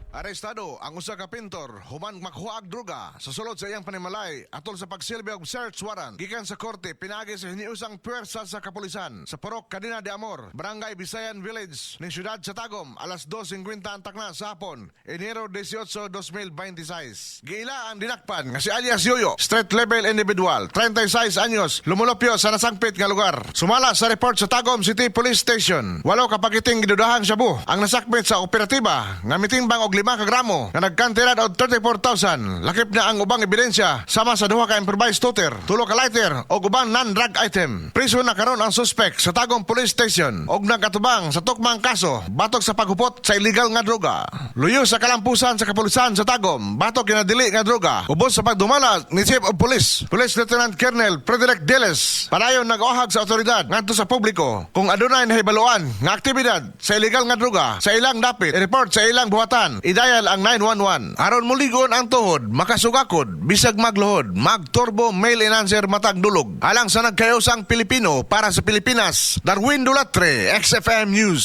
Arestado ang usa ka pintor human makuha og droga sa sulod sa iyang panimalay atol sa pagsilbi og search warrant gikan sa korte pinaagi sa hiniusang puwersa sa kapulisan sa Purok Cadena de Amor, Barangay Bisayan Village ning siyudad sa Tagum alas 2:50 ang takna sa hapon, Enero 18, 2026. Giila ang dinakpan nga si alias Yoyo, street level individual, 36 anyos, lumulupyo sa nasangpit nga lugar. Sumala sa report sa Tagum City Police Station, walo ka pagiting gidudahang shabu ang nasakmit sa operatiba nga mitimbang og 5 ka gramo nga nagkantidad og 34,000. Lakip na ang ubang ebidensya sama sa duha ka improvised shooter, 2 ka lighter o ubang non-drug item. Priso na karon ang suspect sa Tagum Police Station og nagkatubang sa tukmang kaso batok sa paghupot sa illegal nga droga. Luyo sa kalampusan sa kapulisan sa Tagum batok kinadili nga droga ubos sa pagdumala ni Chief of Police Lieutenant Colonel Frederick Deles. Padayon nag-ohag sa otoridad ngadto sa publiko kung adunay nahibaluan nga aktibidad sa illegal nga droga sa ilang dapit, i-report sa ilang buhatan, i-dial ang 911 aron muligon ang tuhod, makasugakod, bisag magluhod, mag-turbo mail enhancer matag dulog. Alang sa nagkayosang Pilipino para sa Pilipinas, Darwin Dulatre, XFM News.